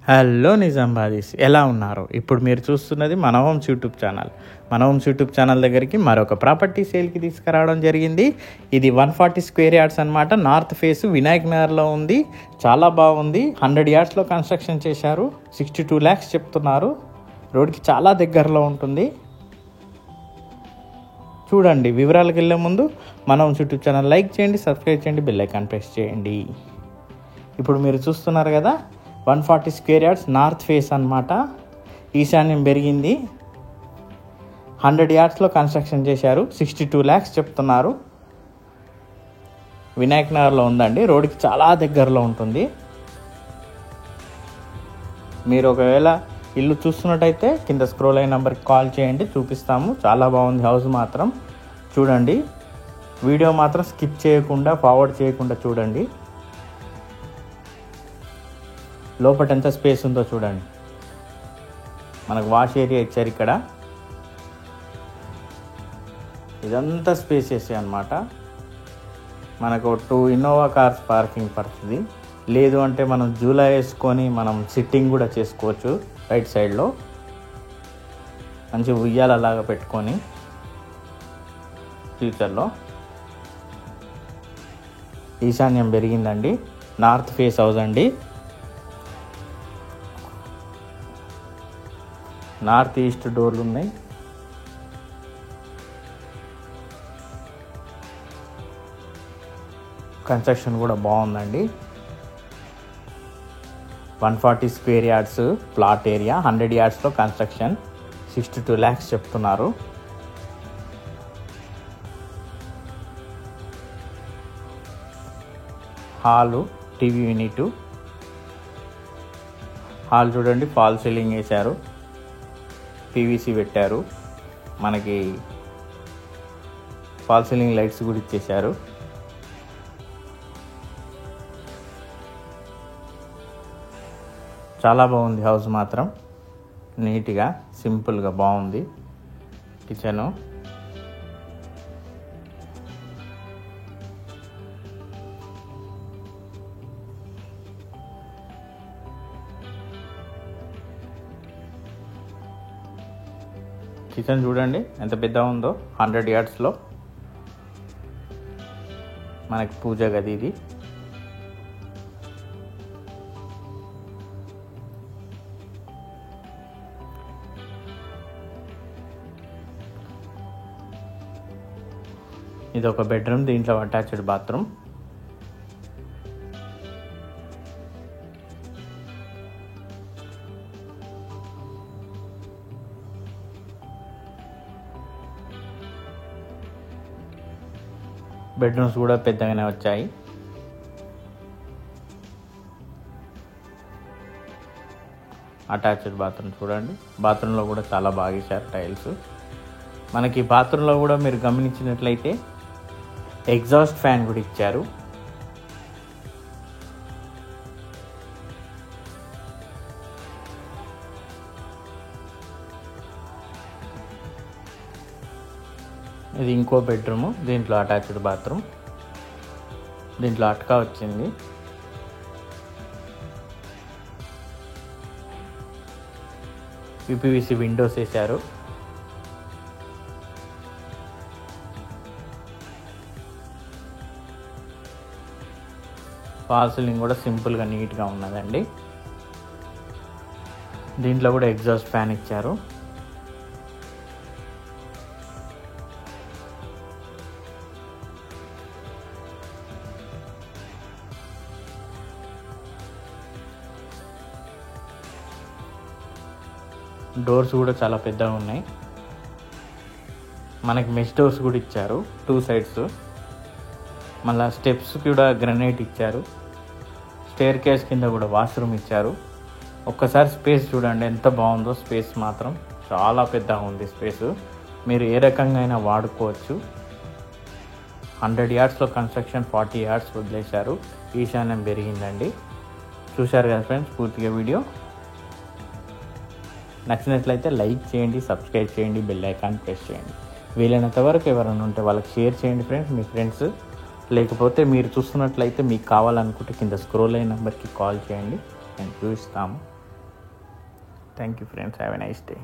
Hello నిజామాబాదీస్ ఎలా ఉన్నారు? ఇప్పుడు మీరు చూస్తున్నది మన హోమ్స్ యూట్యూబ్ ఛానల్. మన హోమ్స్ యూట్యూబ్ ఛానల్ దగ్గరికి మరొక ప్రాపర్టీ సేల్కి తీసుకురావడం జరిగింది. ఇది 140 స్క్వేర్ యార్డ్స్ అనమాట. నార్త్ ఫేస్ వినాయక్ నగర్లో ఉంది. చాలా బాగుంది. 100 యార్డ్స్లో కన్స్ట్రక్షన్ చేశారు. 62 lakhs చెప్తున్నారు. రోడ్కి చాలా దగ్గరలో ఉంటుంది. చూడండి, వివరాలకు వెళ్ళే ముందు మన హోమ్స్ యూట్యూబ్ ఛానల్ లైక్ చేయండి, సబ్స్క్రైబ్ చేయండి, బెల్ ఐకాన్ ప్రెస్ చేయండి. ఇప్పుడు మీరు చూస్తున్నారు కదా, 140 స్క్వేర్ యార్డ్స్ నార్త్ ఫేస్ అనమాట. ఈశాన్యం పెరిగింది. 100 యార్డ్స్లో కన్స్ట్రక్షన్ చేశారు. 62 lakhs చెప్తున్నారు. వినాయక్ నగర్లో ఉందండి. రోడ్డుకి చాలా దగ్గరలో ఉంటుంది. మీరు ఒకవేళ ఇల్లు చూస్తున్నట్టయితే కింద స్క్రోల్ అయిన నెంబర్కి కాల్ చేయండి, చూపిస్తాము. చాలా బాగుంది హౌస్ మాత్రం. చూడండి, వీడియో మాత్రం స్కిప్ చేయకుండా, ఫార్వర్డ్ చేయకుండా చూడండి. లోపల ఎంత స్పేస్ ఉందో చూడండి. మనకు వాష్ ఏరియా ఇచ్చారు ఇక్కడ. ఇదంతా స్పేసెస్ అన్నమాట. మనకు 2 ఇన్నోవా కార్స్ పార్కింగ్ పడుతుంది. లేదు అంటే మనం జూలా వేసుకొని మనం సిట్టింగ్ కూడా చేసుకోవచ్చు. రైట్ సైడ్లో మంచి ఉయ్యాలలాగా పెట్టుకొని ఫ్యూచర్లో. ఈశాన్యం పెరిగిందండి. నార్త్ ఫేస్ హౌస్ అండి. నార్త్ ఈస్ట్ డోర్లు ఉన్నాయి. కన్స్ట్రక్షన్ కూడా బాగుందండి. 140 స్క్వేర్ యార్డ్స్ ప్లాట్ ఏరియా, 100 యార్డ్స్లో కన్స్ట్రక్షన్. 62 lakhs చెప్తున్నారు. Hall, TV unit. హాల్ చూడండి, ఫాల్ సీలింగ్ వేశారు, పీవీసీ పెట్టారు. మనకి ఫాల్ సీలింగ్ లైట్స్ కూడా ఇచ్చేశారు. చాలా బాగుంది హౌస్ మాత్రం. నీట్గా, సింపుల్గా బాగుంది. కిచెను, కిచెన్ చూడండి ఎంత పెద్దగా ఉందో. 100 యార్డ్స్లో మనకి పూజ గది ఇది. ఇది ఒక బెడ్రూమ్, దీంట్లో అటాచ్డ్ బాత్రూమ్. బెడ్రూమ్స్ కూడా పెద్దగానే వచ్చాయి. అటాచ్డ్ బాత్రూమ్ చూడండి. బాత్రూంలో కూడా చాలా బాగా ఇచ్చారు టైల్స్. మనకి బాత్రూంలో కూడా మీరు గమనించినట్లయితే ఎగ్జాస్ట్ ఫ్యాన్ కూడా ఇచ్చారు. ఇది ఇంకో బెడ్రూము, దీంట్లో అటాచ్డ్ బాత్రూమ్. దీంట్లో అట్కా వచ్చింది. యూపీవీసీ విండోస్ వేశారు. ఫాల్ సీలింగ్ కూడా సింపుల్గా నీట్గా ఉన్నదండి. దీంట్లో కూడా ఎగ్జాస్ట్ ఫ్యాన్ ఇచ్చారు. డోర్స్ కూడా చాలా పెద్దగా ఉన్నాయి. మనకి మెష్ డోర్స్ కూడా ఇచ్చారు 2 sides. మళ్ళీ స్టెప్స్ కూడా గ్రనైట్ ఇచ్చారు. స్టేర్ కేస్ కింద కూడా వాష్రూమ్ ఇచ్చారు. ఒక్కసారి స్పేస్ చూడండి ఎంత బాగుందో. స్పేస్ మాత్రం చాలా పెద్దగా ఉంది స్పేస్. మీరు ఏ రకంగా అయినా వాడుకోవచ్చు. 100 యార్డ్స్లో కన్స్ట్రక్షన్, 40 యార్డ్స్ వదిలేశారు. ఈశాన్యం పెరిగిందండి. చూశారు కదా ఫ్రెండ్స్ పూర్తిగా వీడియో. నచ్చినట్లయితే లైక్ చేయండి, సబ్స్క్రైబ్ చేయండి, బెల్ ఐకాన్ ప్రెస్ చేయండి. వీలైనంత వరకు ఎవరైనా ఉంటే వాళ్ళకి షేర్ చేయండి ఫ్రెండ్స్, మీ ఫ్రెండ్స్. లేకపోతే మీరు చూస్తున్నట్లయితే మీకు కావాలనుకుంటే కింద స్క్రోల్ అయిన నెంబర్కి కాల్ చేయండి, మేము చూపిస్తాము. Thank you friends, have a nice day.